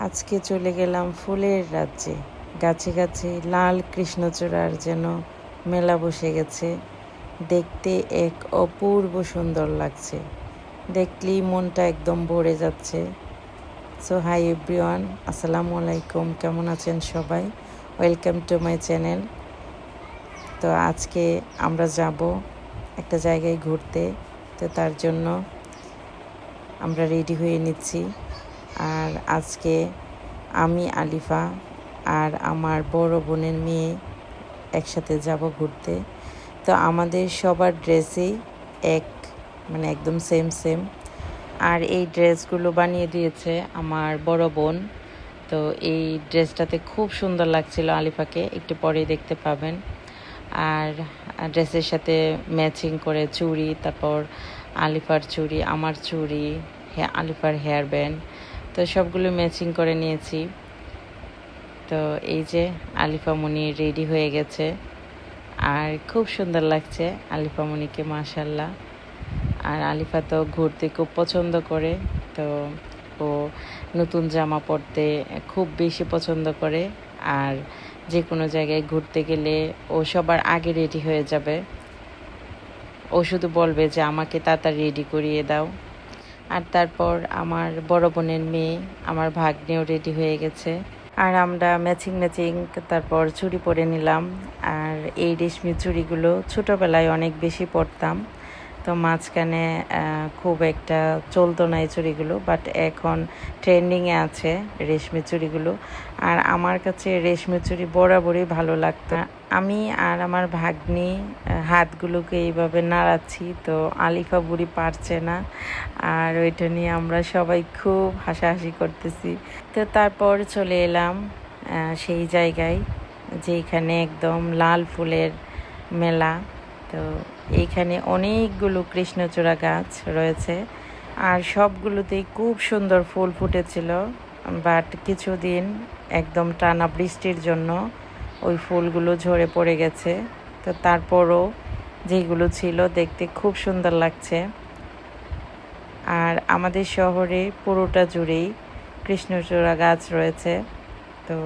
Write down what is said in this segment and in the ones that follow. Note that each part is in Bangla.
আজকে চলে গেলাম ফুলের রাজ্যে। গাছে গাছে লাল কৃষ্ণচূড়ার যেন মেলা বসে গেছে। দেখতে এক অপূর্ব সুন্দর লাগছে, দেখলেই মনটা একদম ভরে যাচ্ছে। সো হাই এভরিওয়ান, আসসালামু আলাইকুম, কেমন আছেন সবাই? Welcome to my channel. তো আজকে আমরা যাব একটা জায়গায় ঘুরতে, তো তার জন্য আমরা রেডি হয়ে নিচ্ছি। আর আজকে আমি, আলিফা আর আমার বড় বোনের মেয়ে একসাথে যাব ঘুরতে। তো আমাদের সবার ড্রেসই একদম সেম সেম। আর এই ড্রেসগুলো বানিয়ে দিয়েছে আমার বড় বোন। তো এই ড্রেসটাতে খুব সুন্দর লাগছিল আলিফাকে, একটু পরেই দেখতে পাবেন। আর ড্রেসের সাথে ম্যাচিং করে চুড়ি, তারপর আলিফার চুড়ি, আমার চুড়ি, আলিফার হেয়ার ব্যান্ড, তো সবগুলো ম্যাচিং করে নিয়েছি। তো এই যে আলিফা মনি রেডি হয়ে গেছে, আর খুব সুন্দর লাগছে আলিফা মনিকে, মাশাল্লাহ। আর আলিফা তো ঘুরতে খুব পছন্দ করে, তো ও নতুন জামা পরতে খুব বেশি পছন্দ করে। আর যে কোনো জায়গায় ঘুরতে গেলে ও সবার আগে রেডি হয়ে যাবে। ও শুধু বলবে যে আমাকে তাড়াতাড়ি রেডি করিয়ে দাও। আর তারপর আমার বড় বোনের মেয়ে, আমার ভাগ্নেও রেডি হয়ে গেছে। আর আমরা ম্যাচিং তারপর চুড়ি পরে নিলাম। আর এই রেশমি চুড়িগুলো ছোটোবেলায় অনেক বেশি পরতাম, তো মাঝখানে খুব একটা চলতো না এই চুড়িগুলো, বাট এখন ট্রেন্ডিংয়ে আছে রেশমি চুড়িগুলো। আর আমার কাছে রেশমি চুড়ি বরাবরই ভালো লাগতো। আমি আর আমার ভাগ্নি হাতগুলোকে এইভাবে নাড়াচ্ছি, তো আলিফা বুড়ি পারছে না। আর ওইটা নিয়ে আমরা সবাই খুব হাসাহাসি করতেছি। তো তারপর চলে এলাম সেই জায়গায় যেখানে একদম লাল ফুলের মেলা। তো এইখানে অনেকগুলো কৃষ্ণচূড়া গাছ রয়েছে, আর সবগুলোতেই খুব সুন্দর ফুল ফুটেছিল। বাট কিছুদিন একদম টানা বৃষ্টির জন্য ওই ফুলগুলো ঝরে পড়ে গেছে। তো তারপরও যেগুলো ছিল দেখতে খুব সুন্দর লাগছে। আর আমাদের শহরে পুরোটা জুড়েই কৃষ্ণচূড়া গাছ রয়েছে। তো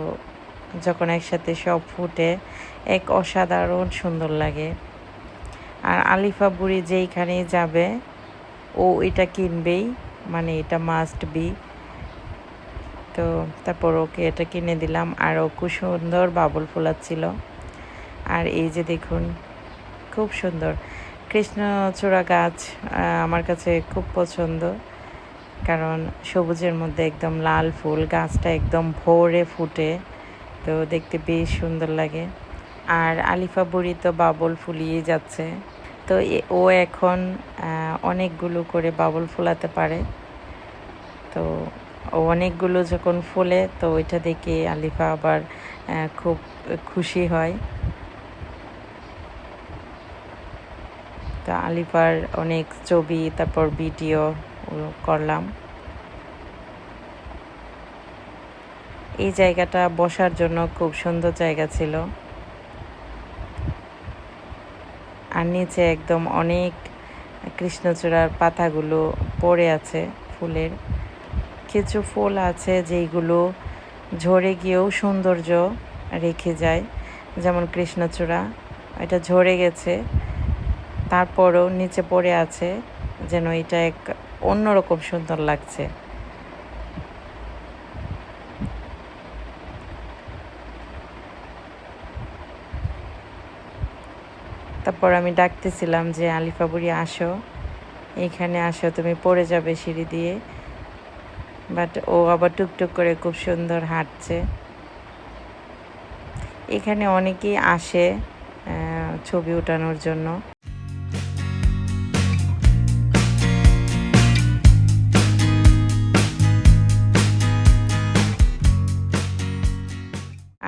যখন একসাথে সব ফুটে এক অসাধারণ সুন্দর লাগে। আর আলিফা বুড়ি যেইখানেই যাবে ও এটা কিনবেই, মানে এটা মাস্ট বি। তো তারপর ওকে এটা কিনে দিলাম, আর ও খুব সুন্দর বাবুল ফোলাচ্ছিল। আর এই যে দেখুন, খুব সুন্দর কৃষ্ণচূড়া গাছ আমার কাছে খুব পছন্দ, কারণ সবুজের মধ্যে একদম লাল ফুল, গাছটা একদম ভোরে ফুটে, তো দেখতে বেশ সুন্দর লাগে। আর আলিফা বুড়ি তো বাবুল ফুলিয়ে যাচ্ছে, তো ও এখন অনেকগুলো করে বাবুল ফোলাতে পারে। তো অনেকগুলো যখন ফোলে তো ওইটা দেখে আলিফা আবার খুব খুশি হয়। তো আলিফার অনেক ছবি, তারপর ভিডিও করলাম। এই জায়গাটা বসার জন্য খুব সুন্দর জায়গা ছিল। আর নিচে একদম অনেক কৃষ্ণচূড়ার পাতাগুলো পড়ে আছে ফুলের। কিছু ফুল আছে যেইগুলো ঝরে গিয়েও সৌন্দর্য রেখে যায়, যেমন কৃষ্ণচূড়া, এটা ঝরে গেছে তারপরও নিচে পড়ে আছে, যেন এটা এক অন্যরকম সুন্দর লাগছে। তারপর আমি ডাকতেছিলাম যে আলিফা বুড়ি আসো, এইখানে আসো, তুমি পড়ে যাবে সিঁড়ি দিয়ে। বাট ও আবার টুকটুক করে খুব সুন্দর হাঁটছে। এখানে অনেকেই আসে ছবি ওঠানোর জন্য।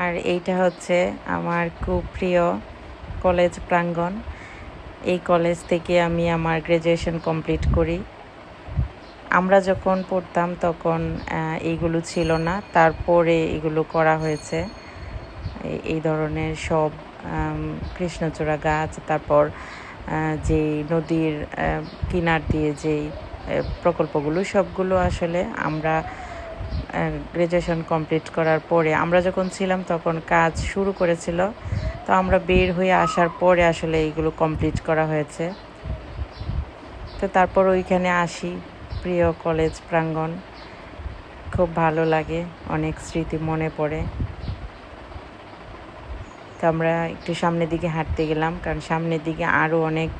আর এইটা হচ্ছে আমার খুব প্রিয় কলেজ প্রাঙ্গণ। এই কলেজ থেকে আমি আমার গ্র্যাজুয়েশন কমপ্লিট করি। আমরা যখন পড়তাম তখন এইগুলো ছিল না, তারপরে এগুলো করা হয়েছে। এই ধরনের সব কৃষ্ণচূড়া গাছ, তারপর যেই নদীর কিনার দিয়ে যেই প্রকল্পগুলো, সবগুলো আসলে আমরা গ্র্যাজুয়েশন কমপ্লিট করার পরে আমরা যখন ছিলাম তখন কাজ শুরু করেছিল, তো আমরা বের হয়ে আসার পরে আসলে এইগুলো কমপ্লিট করা হয়েছে। তো তারপর ওইখানে আসি, প্রিয় কলেজ প্রাঙ্গণ, খুব ভালো লাগে, অনেক স্মৃতি মনে পড়ে। তো আমরা একটু সামনের দিকে হাঁটতে গেলাম, কারণ সামনের দিকে আরও অনেক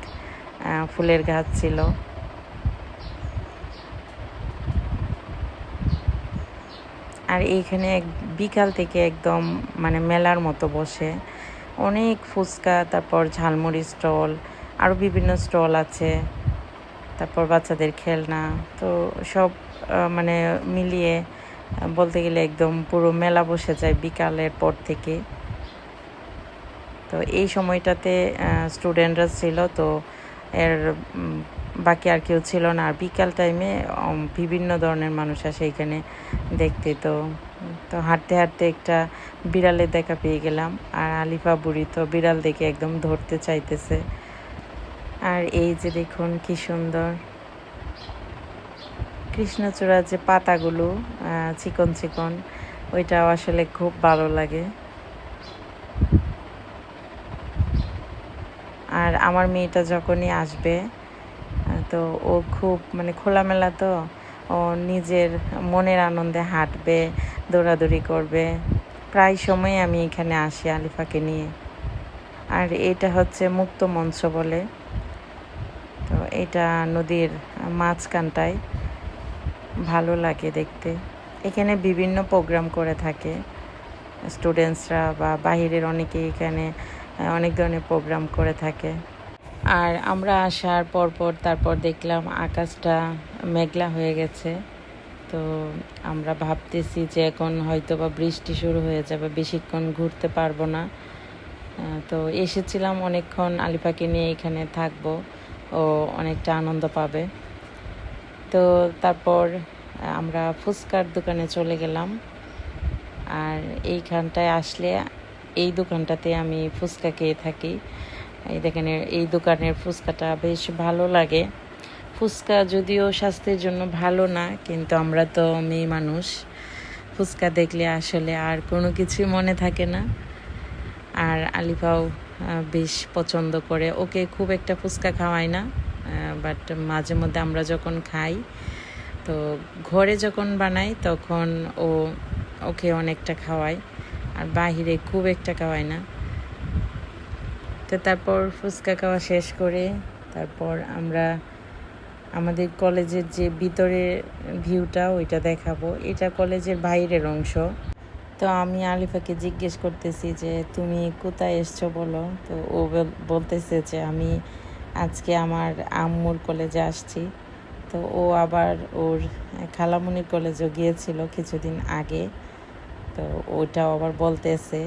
ফুলের গাছ ছিল। আর এইখানে বিকাল থেকে একদম মানে মেলার মতো বসে, অনেক ফুচকা, তারপর ঝালমুড়ি স্টল, আরও বিভিন্ন স্টল আছে, তারপর বাচ্চাদের খেলনা, তো সব মানে মিলিয়ে বলতে গেলে একদম পুরো মেলা বসে যায় বিকালের পর থেকে। তো এই সময়টাতে স্টুডেন্টরা ছিল, তো এর বাকি আর কেউ ছিল না। আর বিকাল টাইমে বিভিন্ন ধরনের মানুষ আসে এখানে দেখতে। তো হাঁটতে হাঁটতে একটা বিড়ালের দেখা পেয়ে গেলাম, আর আলিফা বুড়ি তো বিড়াল দেখে একদম ধরতে চাইতেছে। আর এই যে দেখুন কি সুন্দর কৃষ্ণচূড়ার যে পাতাগুলো চিকন চিকন, ওইটাও আসলে খুব ভালো লাগে। আর আমার মেয়েটা যখনই আসবে, তো ও খুব মানে খোলামেলা, তো ও নিজের মনের আনন্দে হাঁটবে, দৌড়াদৌড়ি করবে। প্রায় সময় আমি এখানে আসি আলিফাকে নিয়ে। আর এটা হচ্ছে মুক্ত মঞ্চ বলে, তো এটা নদীর মাঝখানটায়, ভালো লাগে দেখতে। এখানে বিভিন্ন প্রোগ্রাম করে থাকে স্টুডেন্টসরা বা বাহিরের অনেকে এখানে অনেক ধরনের প্রোগ্রাম করে থাকে। আর আমরা আসার পরপর তারপর দেখলাম আকাশটা মেঘলা হয়ে গেছে, তো আমরা ভাবতেছি যে এখন হয়তো বা বৃষ্টি শুরু হয়ে যাবে, বেশিক্ষণ ঘুরতে পারবো না। তো এসেছিলাম অনেকক্ষণ আলিফাকে নিয়ে এখানে থাকবো, ও অনেকটা আনন্দ পাবে। তো তারপর আমরা ফুচকার দোকানে চলে গেলাম। আর এইখানটায় আসলে এই দোকানটাতে আমি ফুচকা খেয়ে থাকি। এই দেখেন, এই দোকানের ফুচকাটা বেশ ভালো লাগে। ফুচকা যদিও স্বাস্থ্যের জন্য ভালো না, কিন্তু আমরা তো মেয়ে মানুষ, ফুচকা দেখলে আসলে আর কোনো কিছুই মনে থাকে না। আর আলিফাও বেশ পছন্দ করে, ওকে খুব একটা ফুচকা খাওয়াই না, বাট মাঝে মধ্যে আমরা যখন খাই, তো ঘরে যখন বানাই তখন ওকে অনেকটা খাওয়াই, আর বাহিরে খুব একটা খাওয়াই না। তো তারপর ফুচকা খাওয়া শেষ করে তারপর আমরা আমাদের কলেজের যে ভিতরের ভিউটা ওইটা দেখাবো। এটা কলেজের বাইরের অংশ। তো আমি আলিফাকে জিজ্ঞেস করতেছি যে তুমি কোথায় এসছো বলো। তো ও বলতেছে যে আমি আজকে আমার আম্মুর কলেজে আসছি। তো ও আবার ওর খালামণির কলেজও গিয়েছিল কিছুদিন আগে, তো ওইটাও আবার বলতেছে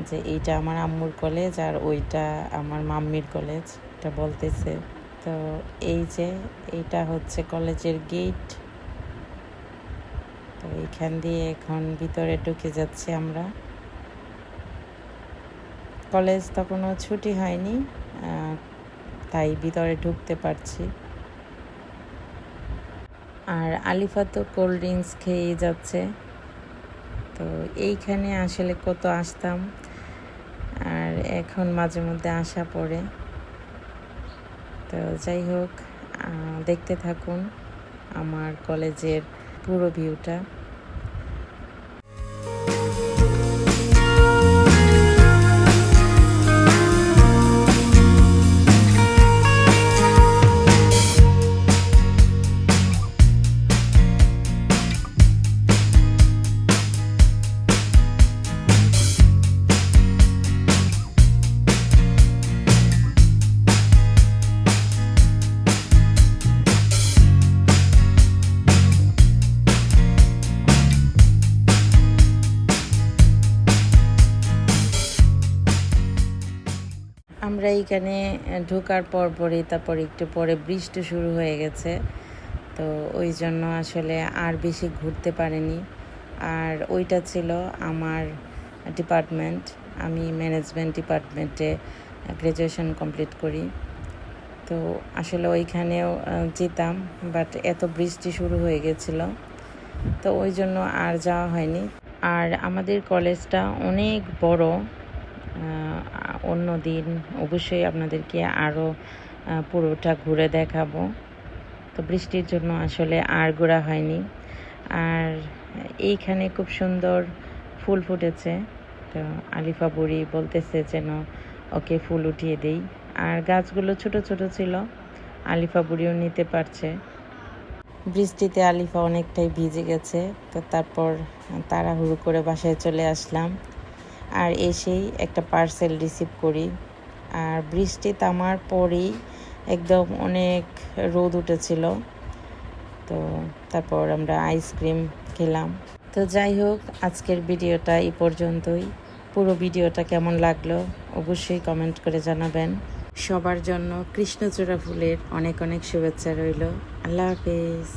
যে এইটা আমার আম্মুর কলেজ আর ওইটা আমার মাম্মির কলেজ, এটা বলতেছে। তো এই যে এইটা হচ্ছে কলেজের গেট। তো এইখান দিয়ে এখন ভিতরে ঢুকে যাচ্ছি আমরা। কলেজ তখনও ছুটি হয়নি, তাই ভিতরে ঢুকতে পারছি। আর আলিফা তো কোল্ড ড্রিঙ্কস খেয়েই যাচ্ছে। তো এইখানে আসলে কত আসতাম, আর এখন মাঝে মধ্যে আসা পড়ে। তো যাই হোক, দেখতে থাকুন আমার কলেজের পুরো ভিউটা। আমরা এইখানে ঢোকার পরপরই তারপর একটু পরে বৃষ্টি শুরু হয়ে গেছে, তো ওই জন্য আসলে আর বেশি ঘুরতে পারিনি। আর ওইটা ছিল আমার ডিপার্টমেন্ট, আমি ম্যানেজমেন্ট ডিপার্টমেন্টে গ্র্যাজুয়েশন কমপ্লিট করি। তো আসলে ওইখানেও যেতাম, বাট এত বৃষ্টি শুরু হয়ে গেছিলো, তো ওই জন্য আর যাওয়া হয়নি। আর আমাদের কলেজটা অনেক বড়। অন্য দিন অবশ্যই আপনাদেরকে আরও পুরোটা ঘুরে দেখাবো। তো বৃষ্টির জন্য আসলে আর ঘোরা হয়নি। আর এইখানে খুব সুন্দর ফুল ফুটেছে, তো আলিফা বুড়ি বলতেছে যেন ওকে ফুল উঠিয়ে দেই। আর গাছগুলো ছোট ছোট ছিল, আলিফা বুড়িও নিতে পারছে। বৃষ্টিতে আলিফা অনেকটাই ভিজে গেছে, তো তারপর তাড়াহুড়ো করে বাসায় চলে আসলাম। আর এসেই একটা পার্সেল রিসিভ করি। আর বৃষ্টি থামার পরেই একদম অনেক রোদ উঠেছিল, তো তারপর আমরা আইসক্রিম খেলাম। তো যাই হোক, আজকের ভিডিওটা এই পর্যন্তই। পুরো ভিডিওটা কেমন লাগলো অবশ্যই কমেন্ট করে জানাবেন। সবার জন্য কৃষ্ণচূড়া ফুলের অনেক অনেক শুভেচ্ছা রইল। আল্লাহ হাফেজ।